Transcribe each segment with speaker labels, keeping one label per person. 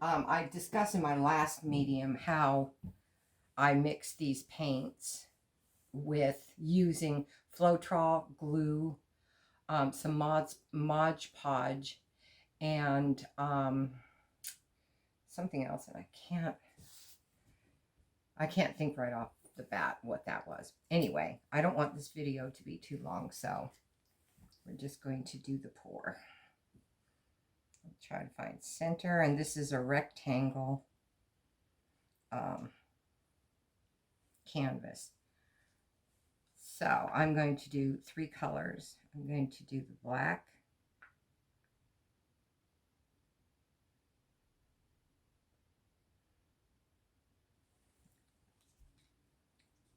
Speaker 1: I discussed in my last medium how I mix these paints with using Floetrol glue, some Mod Podge, and something else that I can't think right off the bat what that was. Anyway, I don't want this video to be too long, so we're just going to do the pour. I'll try to find center, and this is a rectangle canvas. So I'm going to do 3 colors. I'm going to do the black,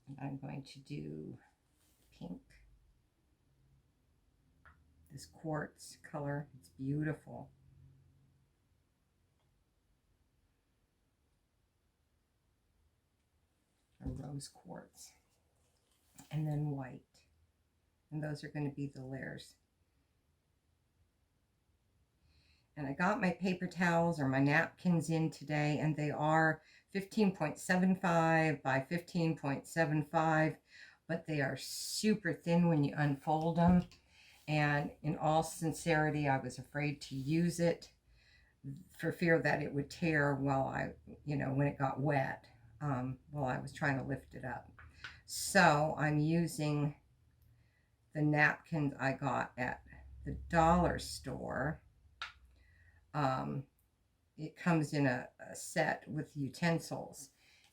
Speaker 1: and I'm going to do pink, this quartz color. It's beautiful. A rose quartz, and then white, and those are going to be the layers. And I got my paper towels or my napkins in today, and they are 15.75 by 15.75, but they are super thin when you unfold them. And in all sincerity, I was afraid to use it for fear that it would tear while when it got wet, while I was trying to lift it up. So I'm using the napkins I got at the dollar store. It comes in a set with utensils,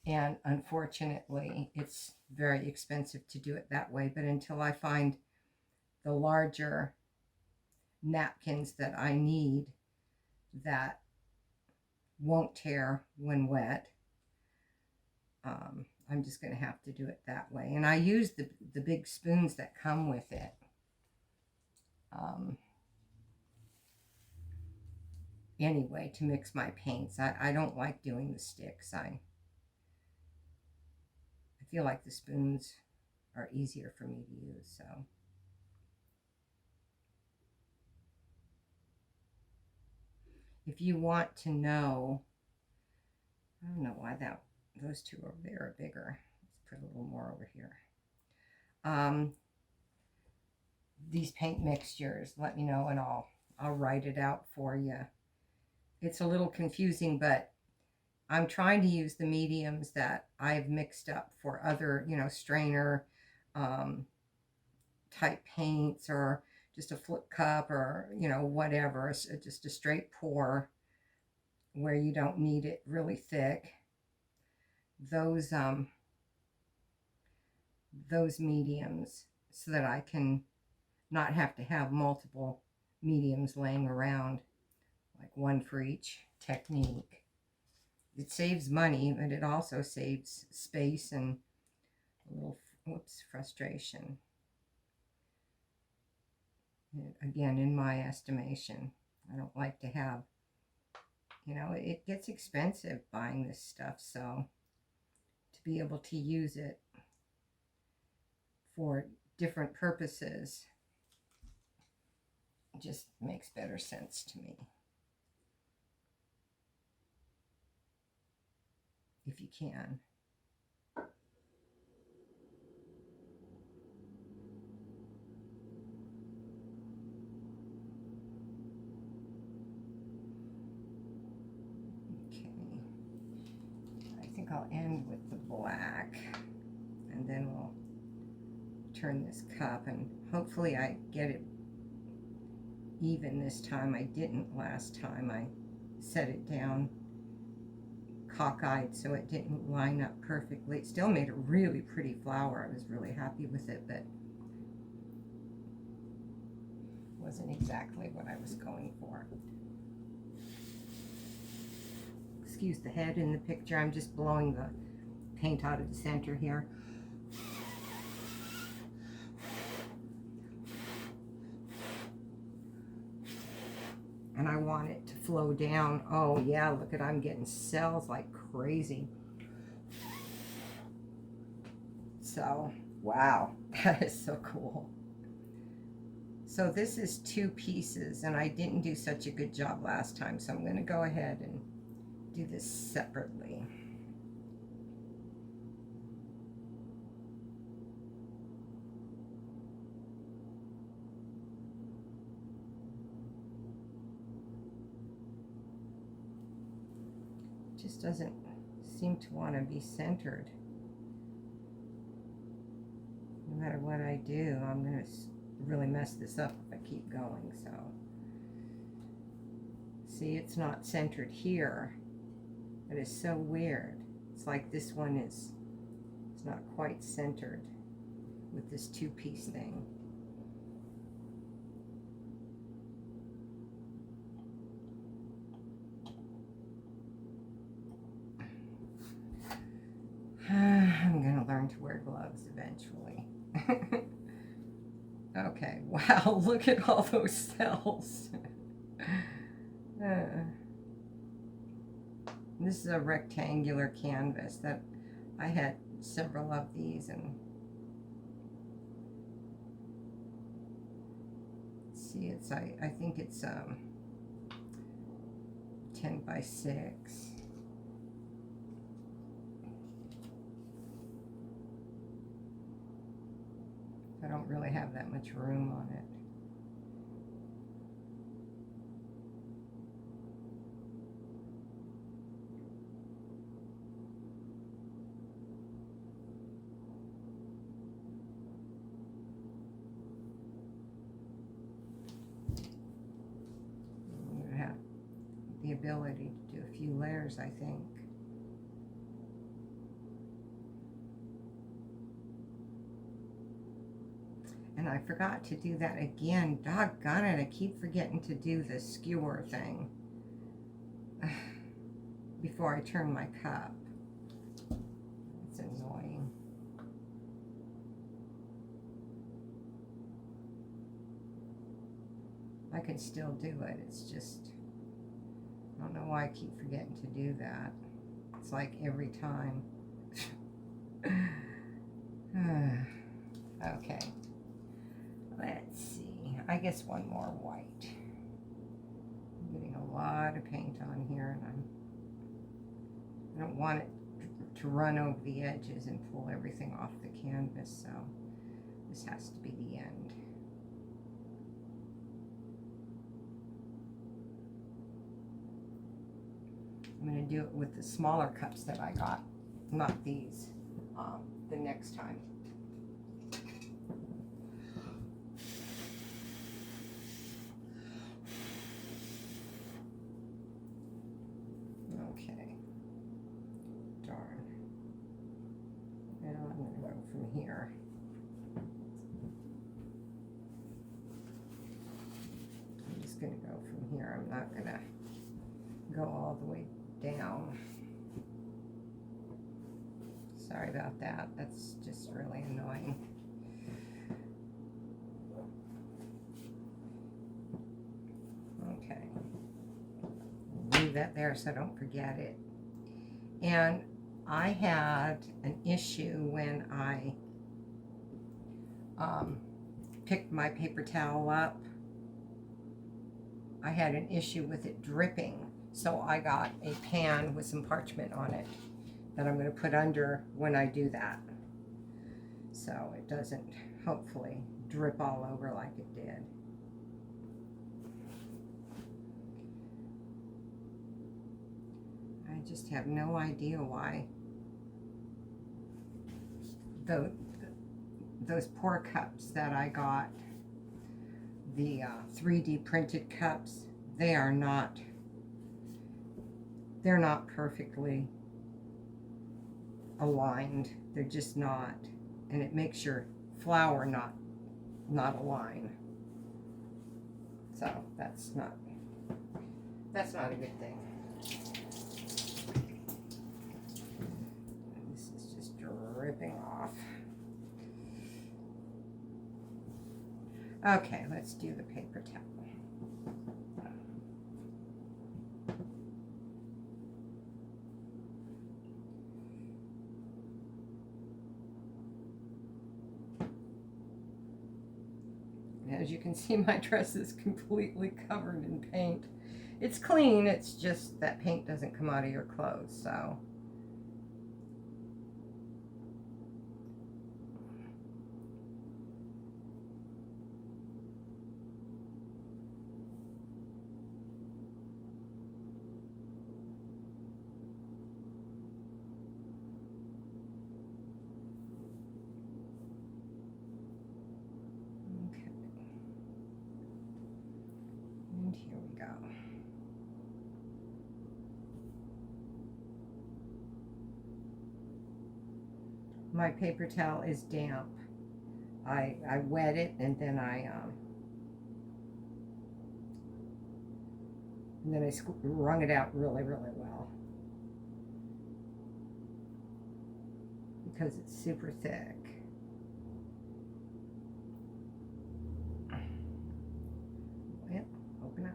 Speaker 1: and unfortunately it's very expensive to do it that way. But until I find the larger napkins that I need that won't tear when wet, I'm just going to have to do it that way. And I use the big spoons that come with it. Anyway, to mix my paints. I don't like doing the sticks. I feel like the spoons are easier for me to use, so. If you want to know, I don't know why those two over there are bigger. Let's put a little more over here. These paint mixtures, let me know and I'll write it out for you. It's a little confusing, but I'm trying to use the mediums that I've mixed up for other, strainer type paints, or just a flip cup, or, whatever, just a straight pour where you don't need it really thick. Those mediums, so that I can not have to have multiple mediums laying around, like one for each technique. It saves money, but it also saves space and a little, frustration. Again, in my estimation, I don't like to have, it gets expensive buying this stuff, so to be able to use it for different purposes just makes better sense to me. If you can. Okay. I think I'll end with the black, and then we'll turn this cup, and hopefully I get it even this time. I didn't last time. I set it down cockeyed, so it didn't line up perfectly. It still made a really pretty flower. I was really happy with it, but wasn't exactly what I was going for. Excuse the head in the picture. I'm just blowing the paint out of the center here. And I want it to flow down. Oh yeah, look at, I'm getting cells like crazy. So, wow, that is so cool. So this is 2 pieces, and I didn't do such a good job last time, so I'm going to go ahead and do this separately. Just doesn't seem to want to be centered. No matter what I do, I'm going to really mess this up if I keep going. So, see, it's not centered here. That is so weird. It's like this one is, it's not quite centered with this two-piece thing. I'm going to learn to wear gloves eventually. Okay, wow, look at all those cells. This is a rectangular canvas that I had several of these, and see, it's I think it's 10 by 6. I don't really have that much room on it. I'm going to have the ability to do a few layers, I think. And I forgot to do that again. Doggone it, I keep forgetting to do the skewer thing before I turn my cup. It's annoying. I can still do it. It's just, I don't know why I keep forgetting to do that. It's like every time. Okay. Let's see, I guess one more white. I'm getting a lot of paint on here, and I don't want it to run over the edges and pull everything off the canvas, so this has to be the end. I'm going to do it with the smaller cups that I got, not these, the next time. Okay. Darn. Now I'm going to go from here. I'm just going to go from here. I'm not going to go all the way down. Sorry about that. That's just really annoying. Okay. Leave that there so I don't forget it. And I had an issue when I picked my paper towel up. I had an issue with it dripping. So I got a pan with some parchment on it that I'm going to put under when I do that. So it doesn't, hopefully, drip all over like it did. I just have no idea why those pour cups that I got, the 3D printed cups, they're not perfectly aligned. They're just not, and it makes your flower not align. So that's not a good thing. This is just dripping off. Okay, let's do the paper towel. As you can see, my dress is completely covered in paint. It's clean, it's just that paint doesn't come out of your clothes, so. Okay. And here we go. My paper towel is damp. I wet it and then I wrung it out really, really well because it's super thick. Well, open up.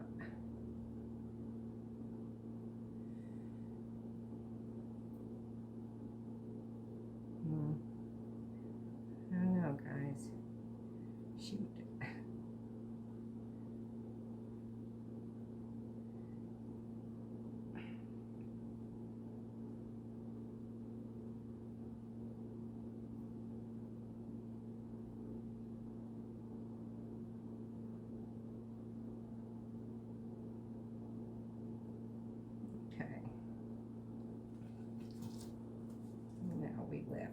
Speaker 1: I don't know, guys. Shoot. Okay. Now we lift.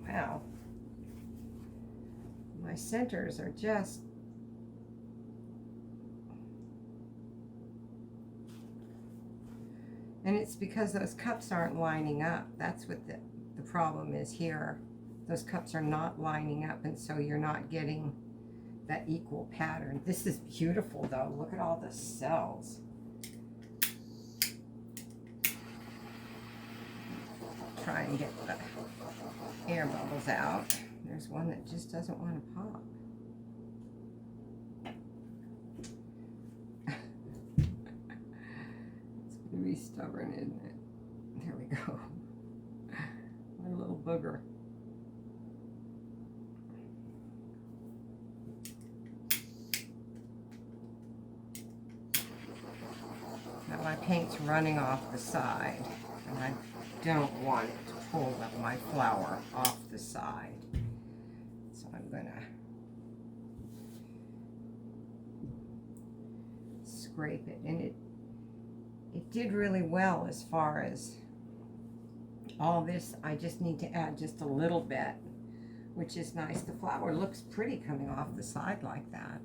Speaker 1: Wow. My centers are just and it's because those cups aren't lining up. That's what the problem is here. Those cups are not lining up, and so you're not getting that equal pattern. This is beautiful though. Look at all the cells. Try and get the air bubbles out. There's one that just doesn't want to pop. It's going to be stubborn, isn't it? There we go. My little booger. Now my paint's running off the side, and I don't want it to pull my flower off the side. So I'm gonna scrape it, and it did really well as far as all this. I just need to add just a little bit, which is nice. The flower looks pretty coming off the side like that.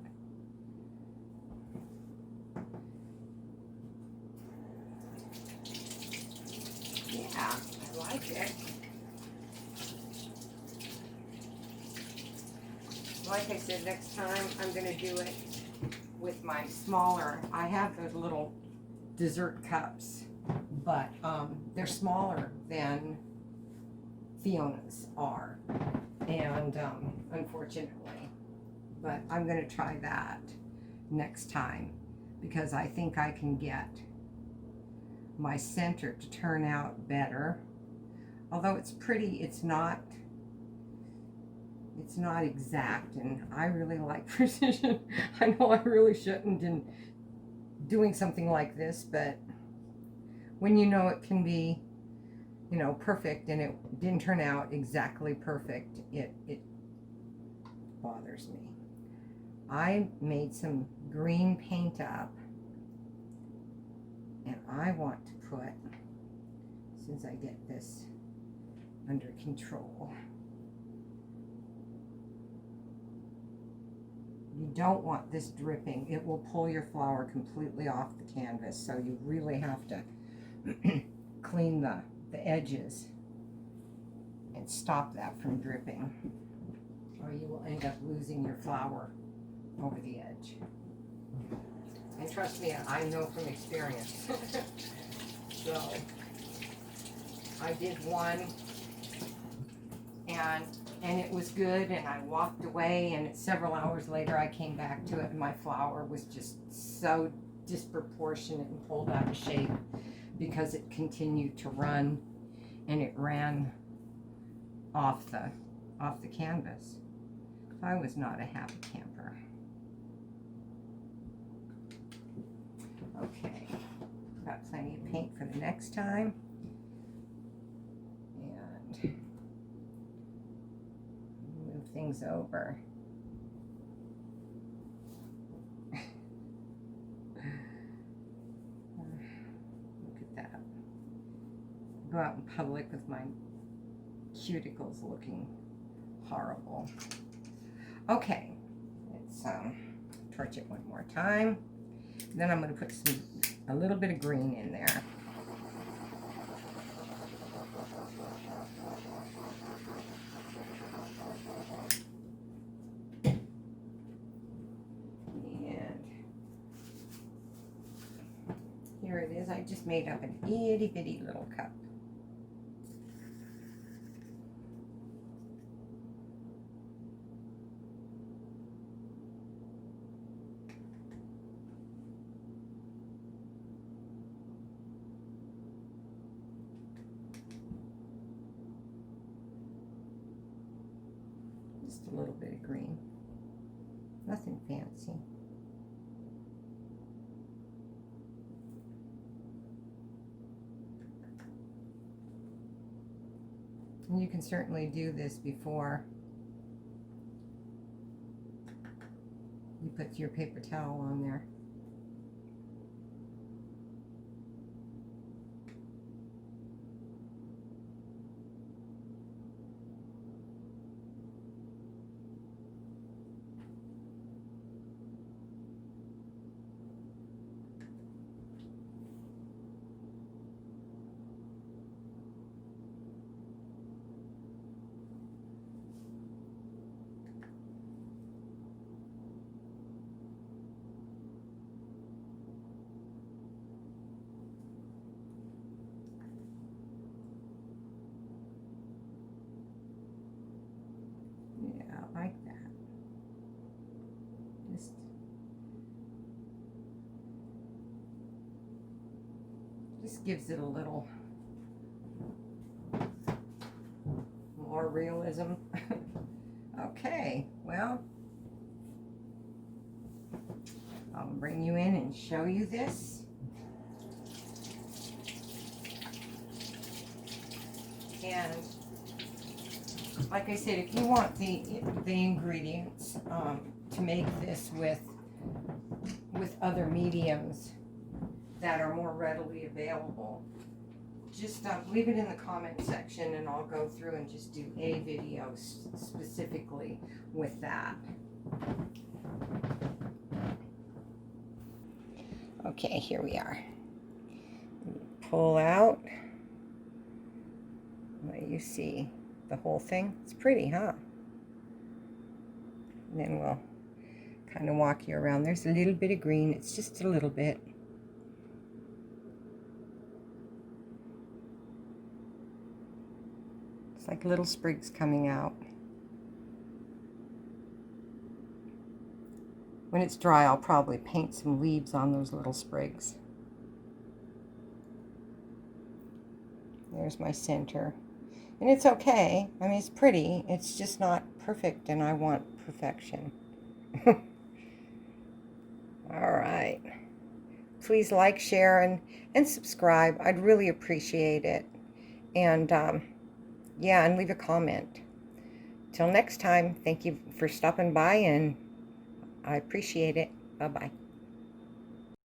Speaker 1: Yeah, I like it. Like I said, next time I'm going to do it with my smaller. I have those little dessert cups, but they're smaller than Fiona's are, and unfortunately, but I'm going to try that next time because I think I can get my center to turn out better. Although it's pretty, it's not exact, and I really like precision. I know I really shouldn't in doing something like this, but when you know it can be, you know, perfect, and it didn't turn out exactly perfect, it bothers me. I made some green paint up, and I want to put, since I get this under control, you don't want this dripping. It will pull your flower completely off the canvas, so you really have to clean the edges and stop that from dripping, or you will end up losing your flower over the edge. And trust me, I know from experience. So I did one, and it was good, and I walked away, and several hours later I came back to it, and my flower was just so disproportionate and pulled out of shape because it continued to run, and it ran off the canvas. I was not a happy camper. Okay, got plenty of paint for the next time. And move things over. Look at that. Go out in public with my cuticles looking horrible. Okay, let's torch it one more time. Then I'm going to put a little bit of green in there. And here it is. I just made up an itty bitty little cup. Just a little bit of green. Nothing fancy. And you can certainly do this before you put your paper towel on there. Like that. Just gives it a little more realism. Okay, well, I'll bring you in and show you this. And like I said, if you want the ingredients to make this with other mediums that are more readily available, just leave it in the comment section, and I'll go through and just do a video specifically with that. Okay, here we are. Pull out. What you see. The whole thing. It's pretty, huh? And then we'll kind of walk you around. There's a little bit of green. It's just a little bit. It's like little sprigs coming out. When it's dry, I'll probably paint some leaves on those little sprigs. There's my center. And it's okay. I mean, it's pretty. It's just not perfect, and I want perfection. All right. Please like, share, and subscribe. I'd really appreciate it. And, yeah, and leave a comment. Till next time, thank you for stopping by, and I appreciate it. Bye-bye.